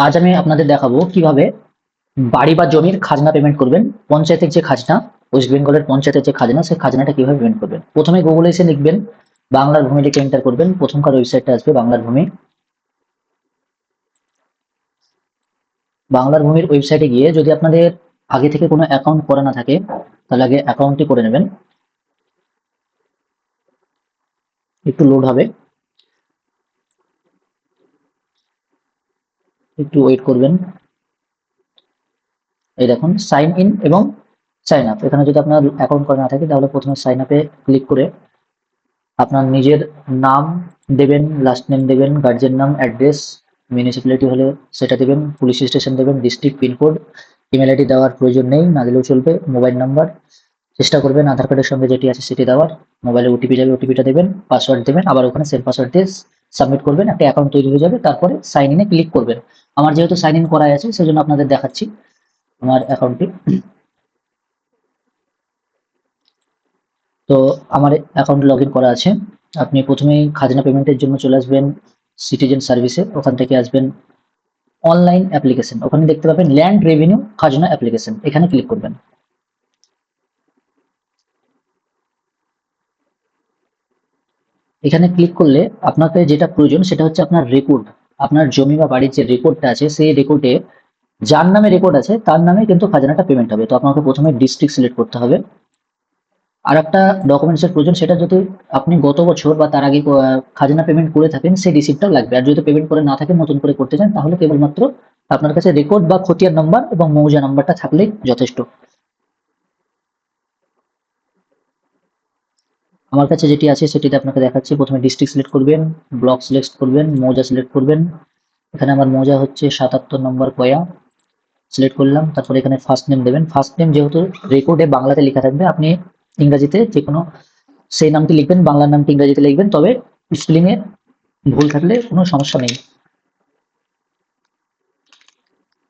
আজ আমি আপনাদের দেখাবো কিভাবে বাড়ি বা জমির খাজনা পেমেন্ট করবেন। পঞ্চায়েতের যে খাজনা, ওয়েস্ট বেঙ্গলের পঞ্চায়েতের যে খাজনা, সেই খাজনাটা কিভাবে পেমেন্ট করবেন। প্রথমে গুগলে এসে লিখবেন বাংলার ভূমি, লিখে এন্টার করবেন। প্রথমকার ওয়েবসাইটটা আসবে বাংলার ভূমি। বাংলার ভূমির ওয়েবসাইটে গিয়ে যদি আপনাদের আগে থেকে কোনো অ্যাকাউন্ট করা না থাকে, তাহলে আগে অ্যাকাউন্টটি করে নেবেন। একটু লোড হবে, একটু ওয়েট করবেন। এই দেখুন সাইন ইন এবং সাইন আপ। এখানে যদি আপনার অ্যাকাউন্ট করা না থাকে তাহলে প্রথমে সাইন আপে ক্লিক করে আপনার নিজের নাম দেবেন, লাস্ট নেম দেবেন, গার্জিয়ান নাম, অ্যাড্রেস, মিউনিসিপ্যালিটি হলে সেটা দেবেন, পুলিশ স্টেশন দেবেন, ডিস্ট্রিক্ট, পিনকোড, ইমেল আইডি দেওয়ার প্রয়োজন নেই, না দিলেও চলবে, মোবাইল নাম্বার চেষ্টা করবেন আধার কার্ডের সঙ্গে যেটি আছে সেটি দেওয়ার, মোবাইলে ওটিপি যাবে, ওটিপিটা দেবেন, পাসওয়ার্ড দেবেন, আবার ওখানে সেম পাসওয়ার্ড দিয়ে সাবমিট করবেন, একটা অ্যাকাউন্ট তৈরি হয়ে যাবে। তারপরে সাইন ইনে ক্লিক করবেন। আমার যেহেতু সাইন ইন করাই আছে সেজন্য আপনাদের দেখাচ্ছি আমার অ্যাকাউন্টটি। তো আমার অ্যাকাউন্ট লগ ইন করা আছে। আপনি প্রথমেই খাজনা পেমেন্টের জন্য চলে আসবেন সিটিজেন সার্ভিসে। ওখান থেকে আসবেন অনলাইন অ্যাপ্লিকেশন, ওখানে দেখতে পাবেন ল্যান্ড রেভিনিউ খাজনা অ্যাপ্লিকেশন, এখানে ক্লিক করবেন। এখানে ক্লিক করলে আপনাকে যেটা প্রয়োজন সেটা হচ্ছে আপনার রেকর্ড, আপনার জমি বা বাড়ির যে রেকর্ডটা আছে সেই রেকর্ডে যার নামে রেকর্ড আছে তার নামে কিন্তু খাজনাটা পেমেন্ট হবে। তো আপনাকে প্রথমে ডিস্ট্রিক্ট সিলেক্ট করতে হবে। আর একটা ডকুমেন্টস এর প্রয়োজন, সেটা যদি আপনি গত বছর বা তার আগে খাজনা পেমেন্ট করে থাকেন সেই রিসিপ্টটা লাগবে। আর যদি পেমেন্ট করে না থাকেন, নতুন করে করতে চান, তাহলে কেবলমাত্র আপনার কাছে রেকর্ড বা খতিয়ান নাম্বার এবং মৌজা নাম্বারটা থাকলেই যথেষ্ট। আমার কাছে যেটি আছে সেটিতে আপনাকে দেখাচ্ছি। প্রথমে ডিস্ট্রিক্ট সিলেক্ট করবেন, ব্লক সিলেক্ট করবেন, মৌজা সিলেক্ট করবেন। এখানে আমার মৌজা হচ্ছে 77 নম্বর কয়া, সিলেক্ট করলাম। তারপরে এখানে ফার্স্ট নেম দেবেন। ফার্স্ট নেম যেহেতু রেকর্ডে বাংলাতে লেখা থাকবে, আপনি ইংরাজিতে যে কোনো সেই নামটি লিখবেন, বাংলার নামটি ইংরেজিতে লিখবেন, তবে স্পেলিং এ ভুল থাকলে কোনো সমস্যা নেই।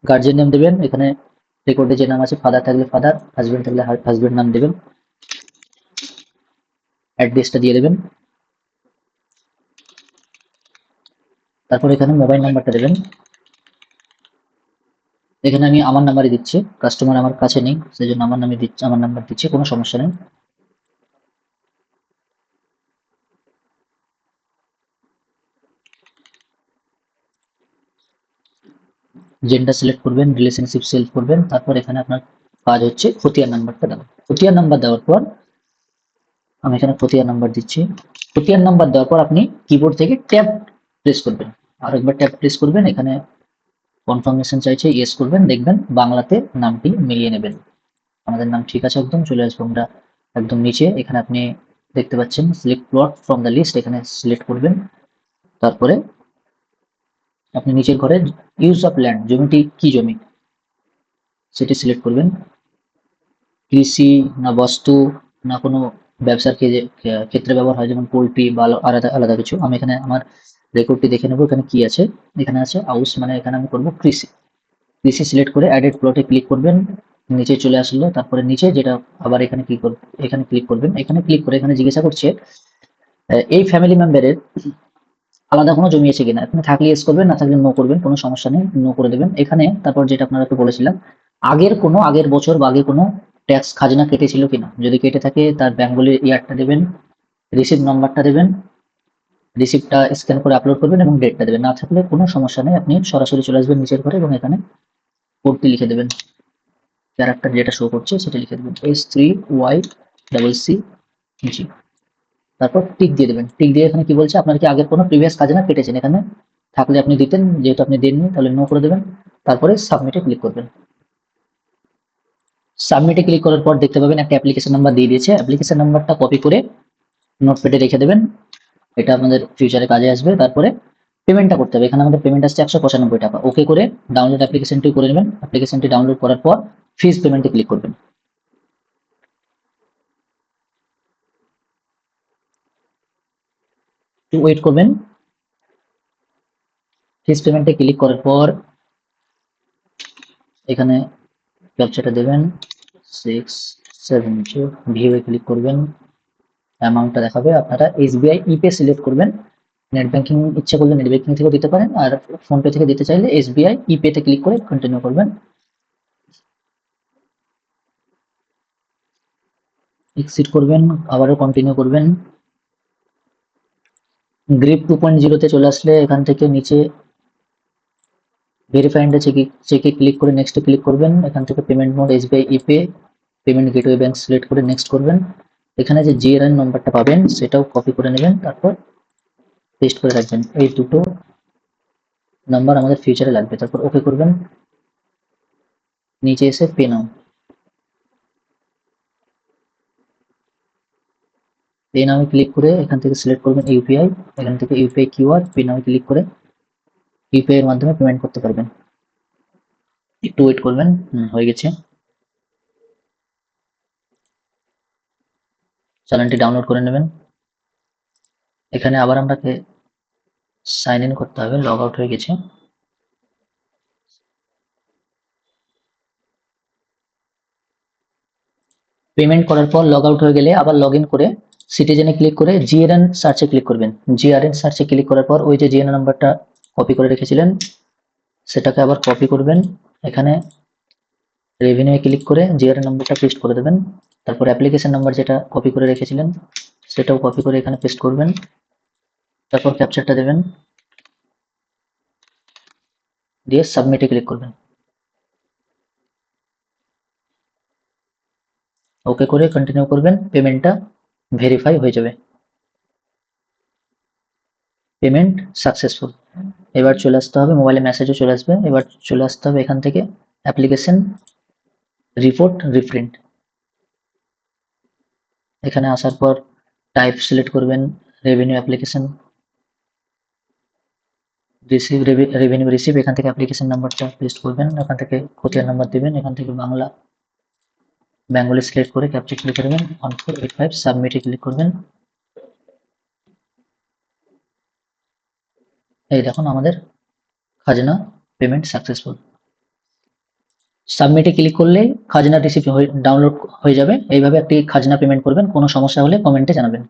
গার্জিয়ান নেম দেবেন, এখানে রেকর্ডে যে নাম আছে, ফাদার থাকলে ফাদার, হাজবেন্ড থাকলে হাজবেন্ড নাম দেবেন, অ্যাড্রেসটা দিয়ে দেবেন। তারপর এখানে মোবাইল নাম্বারটা দেবেন। এখানে আমি আমার নাম্বারই দিচ্ছি, কাস্টমার আমার কাছে নেই সেই জন্য আমার নামে দিচ্ছি, আমার নাম্বার দিচ্ছি, কোনো সমস্যা নেই। জেন্ডার সিলেক্ট করবেন, রিলেশনশিপ সিলেক্ট করবেন। তারপর এখানে আপনার কাজ হচ্ছে খতিয়ান নাম্বারটা দেওয়া। খতিয়ান নাম্বার দেওয়ার পর আমি এখানে খতিয়ান নাম্বার দিচ্ছি। খতিয়ান নাম্বার দেওয়ার পর আপনি কিবোর্ড থেকে ট্যাব প্রেস করবেন, আর একবার ট্যাব প্রেস করবেন। এখানে কনফার্মেশন চাইছে, ইয়েস করবেন, দেখবেন বাংলাতে নামটি মিলিয়ে নেবেন। আমাদের নাম ঠিক আছে, একদম চলে আসবো আমরা একদম নিচে। এখানে আপনি দেখতে পাচ্ছেন select plot from the list, এখানে সিলেক্ট করবেন। তারপরে আপনি নিচের ঘরে ইউজ অফ ল্যান্ড, জমিটি কি জমি সেটি সিলেক্ট করবেন। কৃষি না বস্তু না কোনো ব্যবসার ক্ষেত্রে ব্যবহার হয়, যেমন পোল্ট্রি বা আলাদা আলাদা কিছু। আমি এখানে আমার রেকর্ডটি দেখে নেবো এখানে কি আছে। এখানে আছে হাউস, মানে এখানে আমি করবো কৃষি। কৃষি সিলেক্ট করে অ্যাডেড প্লটে ক্লিক করবেন। নিচে চলে আসলো, তারপরে নিচে যেটা আবার এখানে ক্লিক করবেন, এখানে ক্লিক করবেন। এখানে ক্লিক করে এখানে জিজ্ঞাসা করছে এই ফ্যামিলি মেম্বারের আলাদা কোনো জমি আছে কিনা। আপনি থাকলে ইয়েস করবেন, না থাকলে নো করবেন, কোনো সমস্যা নেই, নো করে দেবেন। এখানে তারপর যেটা আপনাকে বলেছিলাম, আগের বছর বা আগে কোনো ট্যাক্স খাজনা কেটেছিল কিনা, যদি কেটে থাকে তার বেঙ্গলি ইয়ারটা দেবেন, রিসিপ্ট নাম্বারটা দেবেন, রিসিপ্টটা স্ক্যান করে আপলোড করবেন এবং ডেটটা দেবেন। না থাকলে কোনো সমস্যা নেই, আপনি সরাসরি চলে আসবেন নিচের ঘরে এবং এখানে কোডটি লিখে দেবেন, ক্যারেক্টার যেটা শো করছে সেটা লিখে দেবেন, S3Y CC। তারপর টিক দিয়ে দেবেন। টিক দিয়ে এখানে কি বলছে, আপনার কি আগের কোনো প্রিভিয়াস খাজনা কেটেছেন, এখানে থাকলে আপনি দিতেন, যেহেতু আপনি দেননি তাহলে নো করে দেবেন। তারপরে সাবমিটে ক্লিক করবেন। সাবমিটে ক্লিক করার পর দেখতে পাবেন একটা অ্যাপ্লিকেশন নাম্বার দিয়ে দিয়েছে। অ্যাপ্লিকেশন নাম্বারটা কপি করে নোটপ্যাডে রেখে দেবেন, এটা আমাদের ফিউচারে কাজে আসবে। তারপরে পেমেন্টটা করতে হবে। এখানে আমাদের পেমেন্ট আসছে 195 টাকা। ওকে করে ডাউনলোড অ্যাপ্লিকেশনটি করে নেবেন। অ্যাপ্লিকেশনটি ডাউনলোড করার পর ফিজ পেমেন্টে ক্লিক করবেন। একটু ওয়েট করবেন। ফিজ পেমেন্টে ক্লিক করার পর এখানে ক্যাপচাটা দেবেন, 670, ভিউ এ ক্লিক করবেন, অ্যামাউন্টটা দেখাবে। আপনারা SBI ইপে সিলেক্ট করবেন, নেট ব্যাংকিং ইচ্ছা করলে নেট ব্যাংকিং থেকেও দিতে পারেন, আর ফোনপে থেকে দিতে চাইলে এসবিআই ইপে তে ক্লিক করে কন্টিনিউ করবেন। এক্সিট করবেন, আবারও কন্টিনিউ করবেন। গ্রিপ 2.0 তে চলে আসলে এখান থেকে নিচে ভেরিফাইন্ডে চেকে ক্লিক করে নেক্সটে ক্লিক করবেন। এখান থেকে payment mode SBI ইপে, payment gateway bank select করে নেক্সট করবেন। এখানে যে জিআরএন নাম্বারটা পাবেন সেটাও কপি করে নেবেন, তারপর পেস্ট করে রাখবেন। এই দুটো নাম্বার আমাদের ফিউচারে লাগবে, তারপর ওকে করবেন। নিচে এসে পে নাও, পে নামে ক্লিক করে এখান থেকে সিলেক্ট করবেন ইউপিআই। এখান থেকে ইউপিআই কিউআর পে নামে ক্লিক করে ইউপিআই এর মাধ্যমে পেমেন্ট করতে পারবেন। একটু ওয়েট করবেন, হয়ে গেছে। চালানটি ডাউনলোড করে নেবেন। এখানে আবার আপনাকে সাইন ইন করতে হবে, লগ আউট হয়ে গেছে। পেমেন্ট করার পর লগ আউট হয়ে গেলে আবার লগ ইন করে সিটিজেনে ক্লিক করে জিআরএন সার্চে ক্লিক করবেন। জিআরএন সার্চে ক্লিক করার পর ওই যে জিএনএন নাম্বারটা কপি করে রেখেছিলেন সেটাকে আবার কপি করবেন। এখানে রেভিনিউ ক্লিক করে জিআরএন নাম্বারটা পেস্ট করে দেবেন। তারপর অ্যাপ্লিকেশন নাম্বার যেটা কপি করে রেখেছিলেন সেটাও কপি করে এখানে পেস্ট করবেন। তারপর ক্যাপচারটা দেবেন, দিয়ে সাবমিটে ক্লিক করবেন। ওকে করে কন্টিনিউ করবেন, পেমেন্টটা ভেরিফাই হয়ে যাবে। Payment successful. এবার চলে আসতে হবে, মোবাইলে মেসেজও চলে আসবে। এবার চলে আসতে হবে এখান থেকে অ্যাপ্লিকেশন রিপোর্ট রিপ্রিন্ট। এখানে আসার পর টাইপ সিলেক্ট করবেন revenue application receive, revenue receive. এখান থেকে অ্যাপ্লিকেশন নাম্বারটা পেস্ট করবেন, এখান থেকে খতিয়ান নাম্বার দিবেন। এখান থেকে বাংলা বেঙ্গলি সিলেক্ট করে ক্যাপচা ক্লিক করবেন 1485, সাবমিটে ক্লিক করবেন। এই দেখুন আমাদের খাজনা পেমেন্ট সাকসেসফুল। সাবমিটে ক্লিক করলেই খাজনা রিসিপ্ট ডাউনলোড হয়ে যাবে। এইভাবে একটি খাজনা পেমেন্ট করবেন। কোনো সমস্যা হলে কমেন্টে জানাবেন।